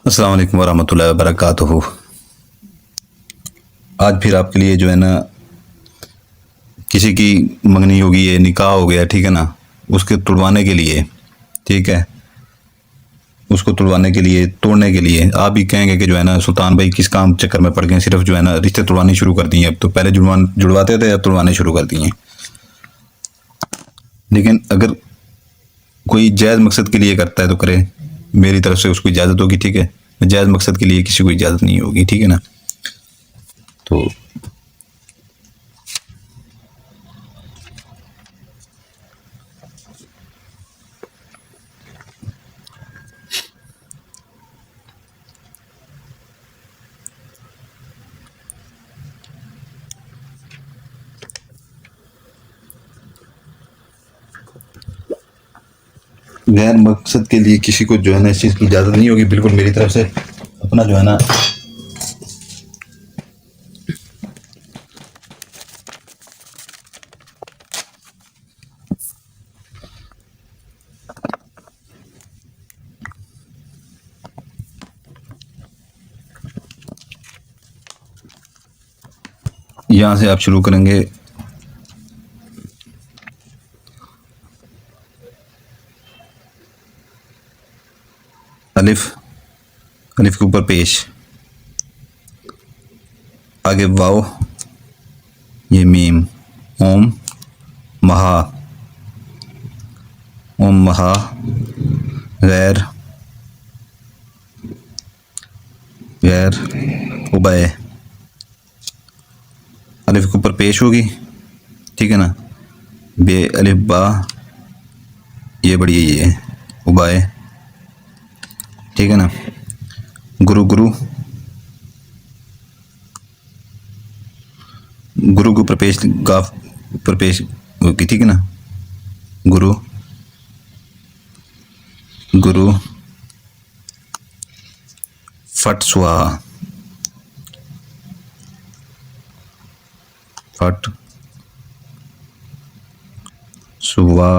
अस्सलाम वालेकुम वरहमतुल्लाहि वबरकातुहू। आज फिर आपके लिए जो है ना, किसी की मंगनी होगी है, निकाह हो गया, ठीक है ना, उसके तुड़वाने के लिए, ठीक है, उसको तुड़वाने के लिए, तोड़ने के लिए आप भी कहेंगे कि जो है ना सुल्तान भाई किस काम चक्कर में पड़ गए, सिर्फ जो है ना रिश्ते तुड़वाने शुरू कर दिए। अब तो पहले जुड़वाते थे, अब तुड़वाने शुरू कर दिए। लेकिन अगर कोई जायज़ मकसद के लिए करता है तो करे, मेरी तरफ से उसको इजाज़त होगी, ठीक है। जायज़ मकसद के लिए किसी को इजाज़त नहीं होगी, ठीक है ना। तो गैर मकसद के लिए किसी को जो है ना इस चीज़ की इजाज़त नहीं होगी, बिल्कुल मेरी तरफ से अपना जो है ना यहाँ से आप शुरू करेंगे। अलिफ, अलिफ के ऊपर पेश, आगे वाव, ये मीम, ओम, महा, ओम महा, गैर, गैर, उबय, अलिफ के ऊपर पेश होगी, ठीक है ना, बे अलिफ बा, ये बड़ी ये उबाए, ठीक है ना। गुरु, गुरु, गुरु के ऊपर पेश, गाफ ऊपर पेश होगी, ठीक है ना। गुरु, गुरु, फट स्वाहा, फट स्वाहा,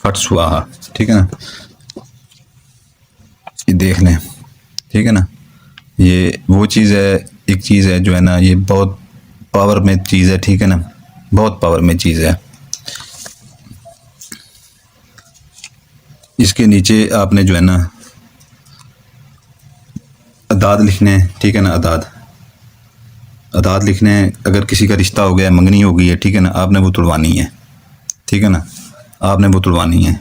फट स्वाहा, ठीक है ना। ये देख लें, ठीक है ना। ये वो चीज़ है, एक चीज़ है जो है ना, ये बहुत पावर में चीज़ है, ठीक है ना, बहुत पावर में चीज़ है। इसके नीचे आपने जो है ना अदाद लिखने हैं, ठीक है ना, अदाद, अदाद लिखने हैं। अगर किसी का रिश्ता हो गया, मंगनी हो गई है, ठीक है ना, आपने वो तुड़वानी है, ठीक है ना, आपने वो तुड़वानी है।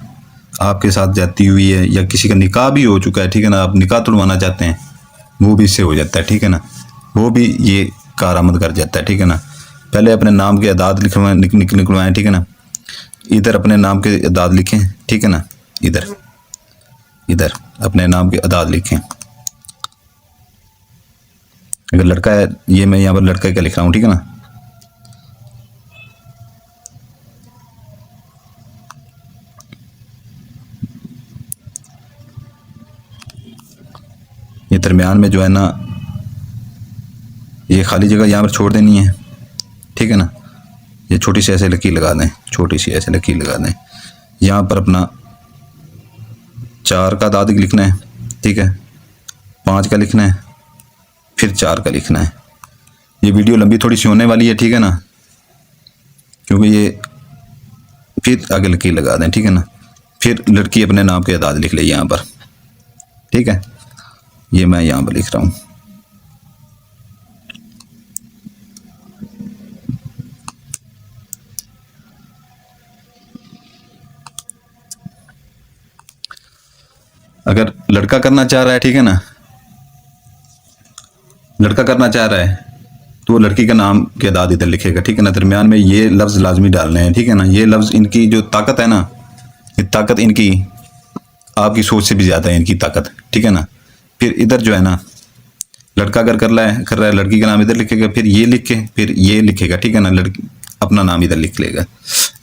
आपके साथ जाती हुई है या किसी का निकाह भी हो चुका है, ठीक है ना, आप निकाह तुड़वाना चाहते हैं, वो भी इससे हो जाता है, ठीक है ना, वो भी ये कारामद कर जाता है, ठीक है ना। पहले अपने नाम के अदाद लिखवाएं, निकलवाएं, ठीक है ना। इधर अपने नाम के अदाद लिखें, ठीक है ना, इधर इधर अपने नाम के अदाद लिखें। अगर लड़का है, ये मैं यहाँ पर लड़का का लिख रहा हूँ, ठीक है ना। ये दरमियान में जो है ना, ये खाली जगह यहाँ पर छोड़ देनी है, ठीक है ना। ये छोटी सी ऐसे लकीर लगा दें, छोटी सी ऐसे लकीर लगा दें। यहाँ पर अपना 4 का अदाद लिखना है, ठीक है, 5 का लिखना है, फिर 4 का लिखना है। ये वीडियो लंबी थोड़ी सी होने वाली है, ठीक है ना, क्योंकि ये फिर आगे लकीर लगा दें, ठीक है ना। फिर लड़की अपने नाम के अदाद लिख ले यहाँ पर, ठीक है। ये मैं यहाँ पर लिख रहा हूँ। अगर लड़का करना चाह रहा है, ठीक है ना, लड़का करना चाह रहा है तो लड़की का नाम के अदाद इधर लिखेगा, ठीक है ना। दरमियान में ये लफ्ज़ लाजमी डालने हैं, ठीक है ना। ये लफ्ज़, इनकी जो ताकत है ना, ये ताकत इनकी आपकी सोच से भी ज़्यादा है, इनकी ताकत, ठीक है ना। फिर इधर जो है ना, लड़का अगर कर रहा है, लड़की का नाम इधर लिखेगा, फिर ये लिख के फिर ये लिखेगा, ठीक है ना। लड़की अपना नाम इधर लिख लेगा।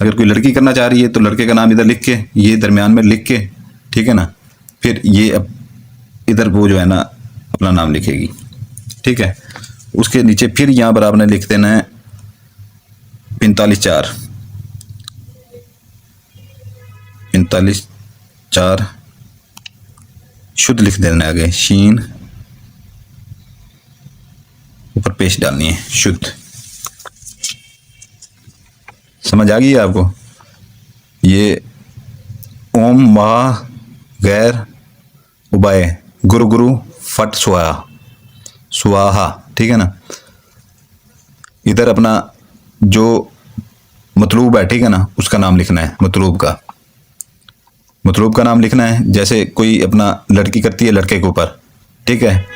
अगर कोई लड़की करना चाह रही है तो लड़के का नाम इधर लिख के, ये दरमियान में लिख के, ठीक है ना, फिर ये इधर वो जो है ना अपना नाम लिखेगी, ठीक है। उसके नीचे फिर यहाँ पर आपने लिख देना है 45 4, 45 4 शुद्ध लिख देना है आगे, शीन ऊपर पेश डालनी है, शुद्ध। समझ आ गई है आपको? ये ओम महा गैर उबाय गुरु गुरु फट स्वाहा स्वाहा, ठीक है ना। इधर अपना जो मतलूब है, ठीक है ना, उसका नाम लिखना है, मतलूब का नाम लिखना है। जैसे कोई अपना लड़की करती है लड़के के ऊपर, ठीक है,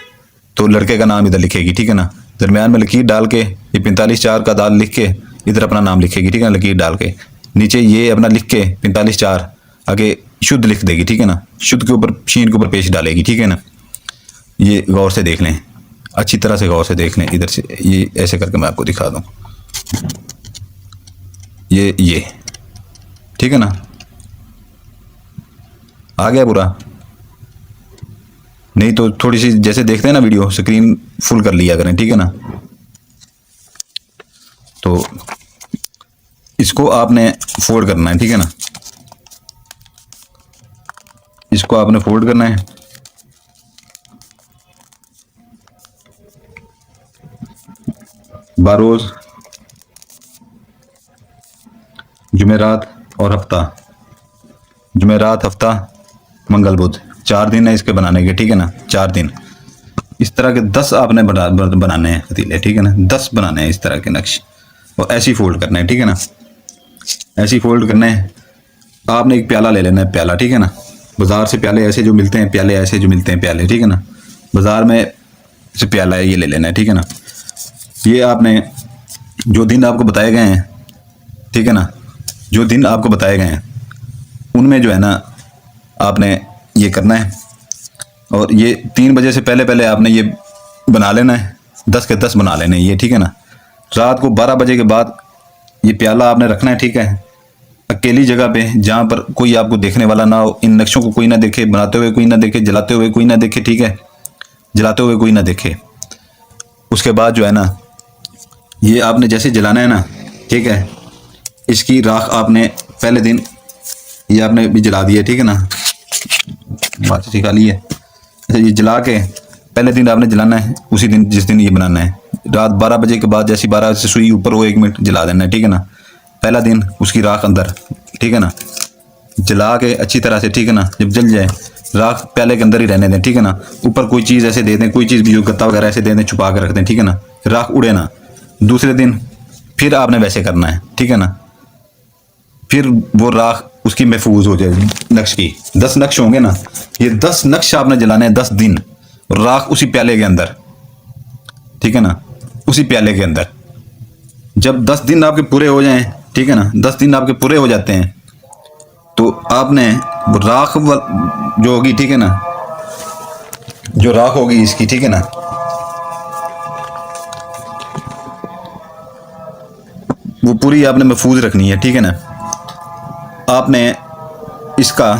तो लड़के का नाम इधर लिखेगी, ठीक है ना। दरमियान में लकीर डाल के ये 45 का दाल लिख के इधर अपना नाम लिखेगी, ठीक है ना, लकीर डाल के। नीचे ये अपना लिख के 45 आगे शुद्ध लिख देगी, ठीक है ना। शुद्ध के ऊपर शीन के ऊपर पेश डालेगी, ठीक है ना। ये गौर से देख लें, अच्छी तरह से गौर से देख लें। इधर से ये ऐसे करके मैं आपको दिखा दूं, ये ठीक है ना। आ गया पूरा? नहीं तो थोड़ी सी जैसे देखते हैं ना वीडियो, स्क्रीन फुल कर लिया करें, ठीक है ना। तो इसको आपने फोल्ड करना है, ठीक है ना। इसको आपने फोल्ड करना है। बारोज, जुमेरात और हफ्ता, जुमेरात हफ्ता मंगल बुध, 4 दिन है इसके बनाने के, ठीक है ना। 4 दिन इस तरह के 10 आपने बनाने हैं पतीले, ठीक है ना। 10 बनाने हैं इस तरह के नक्श, और ऐसे ही फोल्ड करना है, ठीक है ना। ऐसे ही फोल्ड करना है। आपने एक प्याला ले लेना है, प्याला, ठीक है ना। बाजार से प्याले ऐसे जो मिलते हैं, प्याले ऐसे जो मिलते हैं प्याले, ठीक है ना। बाजार में से प्याला है, ये ले लेना है, ठीक है ना। ये आपने जो दिन आपको बताए गए हैं, ठीक है ना, जो दिन आपको बताए गए हैं उनमें जो है ना आपने ये करना है। और ये 3 बजे से पहले पहले आपने ये बना लेना है, 10 के 10 बना लेने ये, ठीक है ना। रात को 12 बजे के बाद ये प्याला आपने रखना है, ठीक है, अकेली जगह पे जहाँ पर कोई आपको देखने वाला ना हो। इन नक्शों को कोई ना देखे, बनाते हुए कोई ना देखे, जलाते हुए कोई ना देखे, ठीक है, जलाते हुए कोई ना देखे। उसके बाद जो है ना ये आपने जैसे जलाना है ना, ठीक है, इसकी राख आपने पहले दिन ये आपने भी जला दिया, ठीक है ना, बात सिखा ली है। ये जला के पहले दिन आपने जलाना है, उसी दिन जिस दिन ये बनाना है। रात 12 बजे के बाद जैसी 12 से सुई ऊपर हो 1 मिनट जला देना है, ठीक है ना। पहला दिन उसकी राख अंदर, ठीक है ना, जला के अच्छी तरह से, ठीक है ना। जब जल जाए राख प्याले के अंदर ही रहने दें, ठीक है ना। ऊपर कोई चीज़ ऐसे दे दें, कोई चीज़ भी जो गत्ता वगैरह ऐसे दे दें, छुपा कर रख दें, ठीक है ना, राख उड़े ना। दूसरे दिन फिर आपने वैसे करना है, ठीक है ना। फिर वो राख उसकी महफूज हो जाए नक्श की। 10 नक्श होंगे ना, ये 10 नक्श आपने जलाने हैं 10 दिन, राख उसी प्याले के अंदर, ठीक है ना, उसी प्याले के अंदर। जब 10 दिन आपके पूरे हो जाएं, ठीक है ना, 10 दिन आपके पूरे हो जाते हैं तो आपने राख जो होगी, ठीक है ना, जो राख होगी इसकी, ठीक है ना, वो पूरी आपने महफूज रखनी है, ठीक है ना। आपने इसका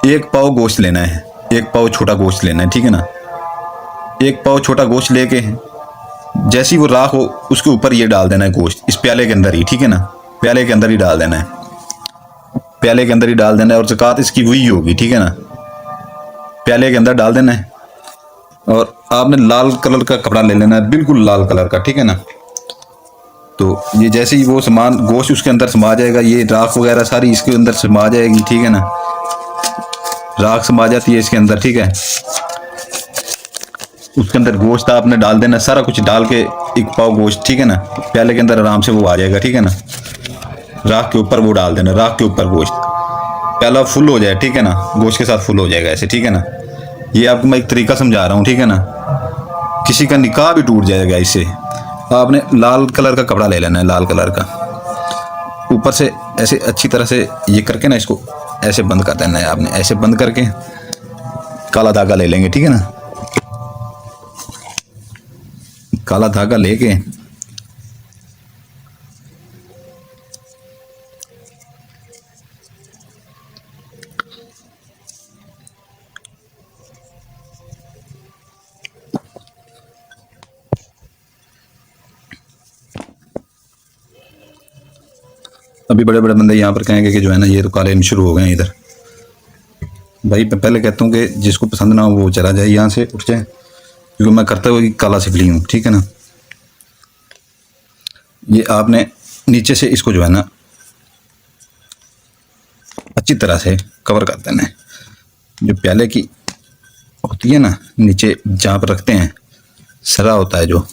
1 पाव गोश्त लेना है, 1 पाव छोटा गोश्त लेना है, ठीक है ना। 1 पाव छोटा गोश्त लेके जैसी वो राख हो उसके ऊपर ये डाल देना है गोश्त, इस प्याले के अंदर ही, ठीक है ना, प्याले के अंदर ही डाल देना है, प्याले के अंदर ही डाल देना है। और ज़कात इसकी वही होगी, ठीक है ना, प्याले के अंदर डाल देना है। और आपने लाल कलर का कपड़ा ले लेना है, बिल्कुल लाल कलर का, ठीक है ना। तो ये जैसे ही वो सामान गोश्त उसके अंदर समा जाएगा, ये राख वगैरह सारी इसके अंदर समा जाएगी, ठीक है ना, राख समा जाती है इसके अंदर, ठीक है। उसके अंदर गोश्त आपने डाल देना, सारा कुछ डाल के 1 पाव गोश्त, ठीक है ना, प्याले के अंदर आराम से वो आ जाएगा, ठीक है ना। राख के ऊपर वो डाल देना, राख के ऊपर गोश्त, प्याला फुल हो जाए, ठीक है ना, गोश्त के साथ फुल हो जाएगा ऐसे, ठीक है ना। ये आपको मैं एक तरीका समझा रहा हूँ, ठीक है ना। किसी का निकाह भी टूट जाएगा इससे। आपने लाल कलर का कपड़ा ले लेना है, लाल कलर का, ऊपर से ऐसे अच्छी तरह से ये करके ना इसको ऐसे बंद कर देना है। आपने ऐसे बंद करके काला धागा ले लेंगे, ठीक है ना। काला धागा लेके अभी बड़े बड़े बंदे यहाँ पर कहेंगे कि जो है ना ये तो काले शुरू हो गए हैं इधर, भाई मैं पहले कहता हूँ कि जिसको पसंद ना हो वो चला जाए, यहाँ से उठ जाए, क्योंकि मैं करता हुआ काला सिफली हूँ, ठीक है ना। ये आपने नीचे से इसको जो है ना अच्छी तरह से कवर कर देना है। जो प्याले की होती है ना, नीचे जहाँ पर रखते हैं सरा होता है जो,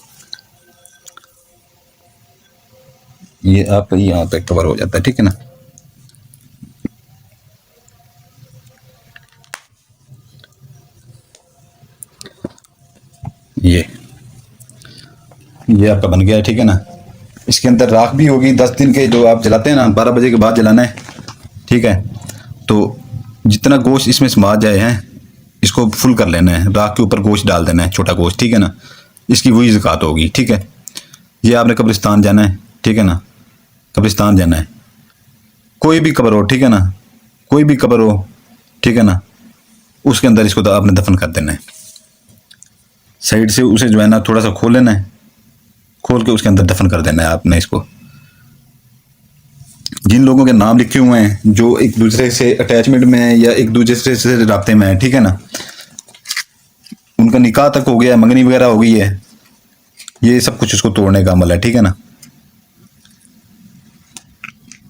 ये आपका यहाँ तक कवर हो जाता है, ठीक है ना। ये आपका बन गया है, ठीक है ना। इसके अंदर राख भी होगी 10 दिन के, जो आप जलाते हैं ना 12 बजे के बाद जलाना है, ठीक है। तो जितना गोश्त इसमें समा जाए हैं इसको फुल कर लेना है, राख के ऊपर गोश्त डाल देना है, छोटा गोश्त, ठीक है ना। इसकी वही ज़कात होगी, ठीक है। ये आपने कब्रिस्तान जाना है, ठीक है ना, कब्रिस्तान जाना है, कोई भी कब्र हो, ठीक है ना, कोई भी कब्र हो, ठीक है ना, उसके अंदर इसको आपने दफन कर देना है। साइड से उसे जो है ना थोड़ा सा खोल लेना है, खोल के उसके अंदर दफन कर देना है आपने इसको। जिन लोगों के नाम लिखे हुए हैं जो एक दूसरे से अटैचमेंट में है या एक दूसरे से राब्ते में है, ठीक है ना, उनका निकाह तक हो गया, मंगनी वगैरह हो गई है, ये सब कुछ उसको तोड़ने का अमल है, ठीक है ना।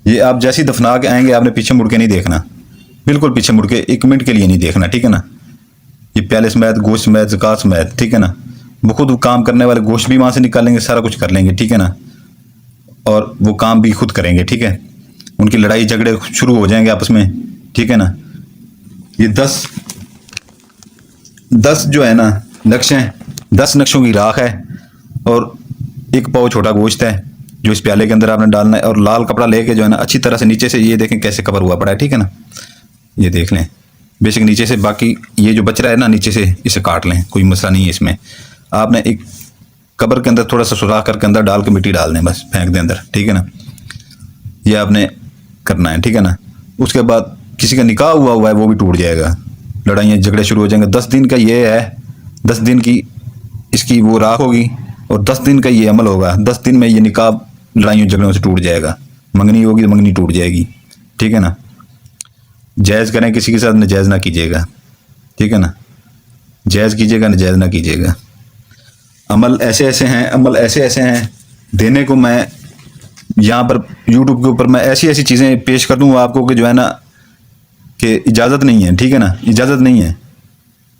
ये आप जैसे ही दफना के आएंगे आपने पीछे मुड़ के नहीं देखना, बिल्कुल पीछे मुड़ के 1 मिनट के लिए नहीं देखना, ठीक है ना। ये प्याले समेत, गोश्त समेत, ज़कात समेत, ठीक है ना। वो खुद काम करने वाले गोश्त भी वहाँ से निकालेंगे, सारा कुछ कर लेंगे, ठीक है ना। और वो काम भी खुद करेंगे, ठीक है। उनकी लड़ाई झगड़े शुरू हो जाएंगे आपस में, ठीक है ना। ये 10 जो है ना नक्श हैं, 10 नक्शों की राख है और 1 पाव छोटा गोश्त है जो इस प्याले के अंदर आपने डालना है। और लाल कपड़ा लेके जो है ना अच्छी तरह से नीचे से, ये देखें कैसे कवर हुआ पड़ा है, ठीक है ना, ये देख लें बेशक नीचे से। बाकी ये जो बच रहा है ना नीचे से, इसे काट लें, कोई मसला नहीं है इसमें। आपने एक कब्र के अंदर थोड़ा सा सुराख करके अंदर डाल के मिट्टी डाल दें, बस फेंक दें अंदर, ठीक है ना। ये आपने करना है, ठीक है ना। उसके बाद किसी का निकाह हुआ है वो भी टूट जाएगा, लड़ाइयाँ झगड़े शुरू हो जाएंगे। 10 दिन का ये है, 10 दिन की इसकी वो राख होगी और 10 दिन का ये अमल होगा। 10 दिन में ये निकाह लड़ाइयों झगड़ों से टूट जाएगा, मंगनी होगी तो मंगनी टूट जाएगी, ठीक है ना। जायज़ करें किसी के साथ, नाजायज़ ना कीजिएगा, ठीक है ना। जायज़ कीजिएगा, नाजायज़ ना कीजिएगा। अमल ऐसे ऐसे हैं देने को। मैं यहाँ पर यूट्यूब के ऊपर मैं ऐसी ऐसी चीज़ें पेश कर दूँ आपको कि जो है ना कि इजाज़त नहीं है, ठीक है ना, इजाज़त नहीं है।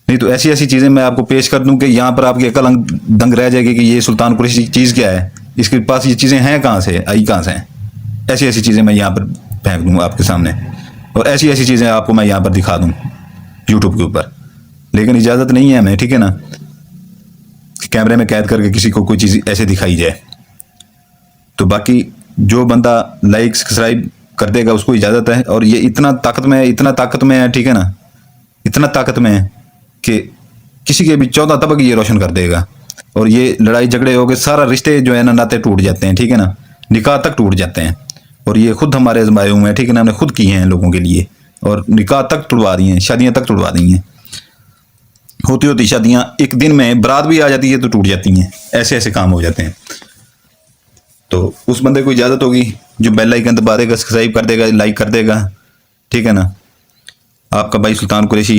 नहीं तो ऐसी ऐसी चीज़ें मैं आपको पेश कर दूँ कि यहाँ पर आपकी अकल दंग रह जाएगी कि ये सुल्तान कुरैशी चीज़ क्या है, इसके पास ये चीज़ें हैं कहाँ से, आई कहाँ से हैं। ऐसी ऐसी चीज़ें मैं यहाँ पर फेंक दूँ आपके सामने, और ऐसी ऐसी चीज़ें आपको मैं यहाँ पर दिखा दूँ यूट्यूब के ऊपर। लेकिन इजाज़त नहीं है हमें, ठीक है ना, कि कैमरे में कैद करके किसी को कोई चीज़ ऐसे दिखाई जाए। तो बाकी जो बंदा लाइक सब्सक्राइब कर देगा उसको इजाज़त है। और ये इतना ताकत में है, इतना ताकत में है, ठीक है ना, इतना ताकत में है कि किसी के भी 14 तबक ये रोशन कर देगा। और ये लड़ाई झगड़े हो गए, सारा रिश्ते जो है ना नाते टूट जाते हैं, ठीक है ना, निकाह तक टूट जाते हैं। और ये खुद हमारे आजमाए हुए हैं, ठीक है ना, हमने खुद किए हैं लोगों के लिए, और निकाह तक तुड़वा दी हैं, शादियाँ तक तुड़वा दी हैं। होती होती शादियाँ एक दिन में बारात भी आ जाती है तो टूट जाती हैं, ऐसे ऐसे काम हो जाते हैं। तो उस बंदे को इजाज़त होगी जो बेल आइकन दबा देगा, सब्सक्राइब कर देगा, लाइक कर देगा, ठीक है ना। आपका भाई सुल्तान कुरैशी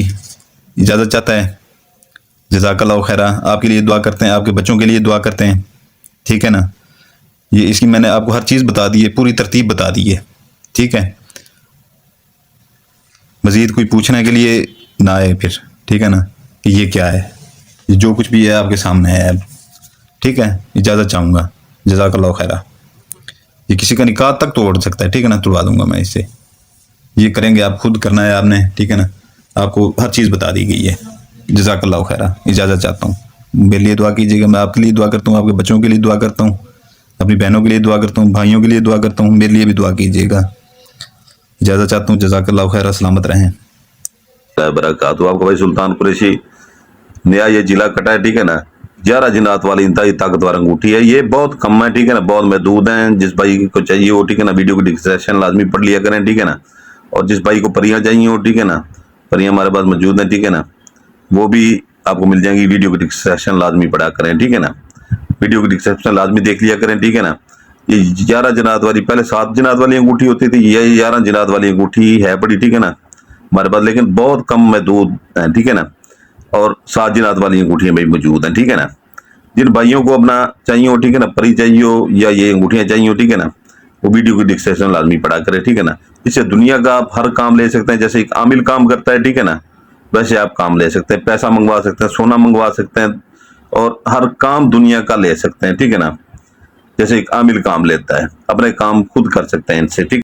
इजाज़त चाहता है। जज़ाकल्लाहु खैरा, आपके लिए दुआ करते हैं, आपके बच्चों के लिए दुआ करते हैं, ठीक है ना। ये इसकी मैंने आपको हर चीज़ बता दी है, पूरी तरतीब बता दी है, ठीक है। मज़ीद कोई पूछने के लिए ना आए फिर, ठीक है ना, कि ये क्या है, ये जो कुछ भी है आपके सामने है, ठीक है। इजाज़त चाहूँगा, जज़ाकल्लाहु खैरा। ये किसी का निकाह तक तोड़ सकता है, ठीक है ना, तोड़वा दूंगा मैं इससे। ये करेंगे आप, खुद करना है आपने, ठीक है ना, आपको हर चीज़ बता दी गई है। जज़ाकल्लाहु खैरा, इजाज़त चाहता हूँ। मेरे लिए दुआ कीजिएगा, मैं आपके लिए दुआ करता हूँ, आपके बच्चों के लिए दुआ करता हूँ, अपनी बहनों के लिए दुआ करता हूँ, भाइयों के लिए दुआ करता हूँ, मेरे लिए भी दुआ कीजिएगा। इजाज़त चाहता हूँ, जज़ाकल्लाहु खैरा, सलामत रहें। बरकात। आपका भाई सुल्तान कुरैशी नया ये जिला कटा है, ठीक है ना। 11 जिनात वाली इंतहाई ताकतवर अंगूठी है, ये बहुत कम है, ठीक है ना, बहुत महदूद हैं। जिस भाई को चाहिए हो, ठीक है ना, वीडियो की डिस्क्रिप्शन लाजमी पढ़ लिया करें, ठीक है ना। और जिस भाई को परियां चाहिए हो, ठीक है ना, परियां हमारे पास मौजूद हैं, ठीक है ना, वो भी आपको मिल जाएंगी। वीडियो की डिस्क्रिप्शन लाजमी पढ़ा करें, ठीक है ना, वीडियो की डिस्क्रिप्शन लाजमी देख लिया करें, ठीक है ना। ये 11 जिनात वाली, पहले 7 जिनात वाली अंगूठी होती थी, ये 11 जिनात वाली अंगूठी है बड़ी, ठीक है ना। हमारे पास, लेकिन बहुत कम महदूद है, ठीक है ना। और 7 जिनात वाली अंगूठियां भाई मौजूद हैं, ठीक है ना। जिन भाइयों को अपना चाहिए हो, ठीक है ना, परी चाहिए हो या ये अंगूठियां चाहिए हो, ठीक है ना, वो वीडियो की डिस्क्रिप्शन लाजमी पढ़ा करें, ठीक है ना। इससे दुनिया का आप हर काम ले सकते हैं। जैसे एक आमिल काम करता है, ठीक है ना, वैसे आप काम ले सकते हैं, पैसा मंगवा सकते हैं, सोना मंगवा सकते हैं, और हर काम दुनिया का ले सकते हैं, ठीक है ना। जैसे एक आमिल काम लेता है, अपने काम खुद कर सकते हैं इनसे, ठीक।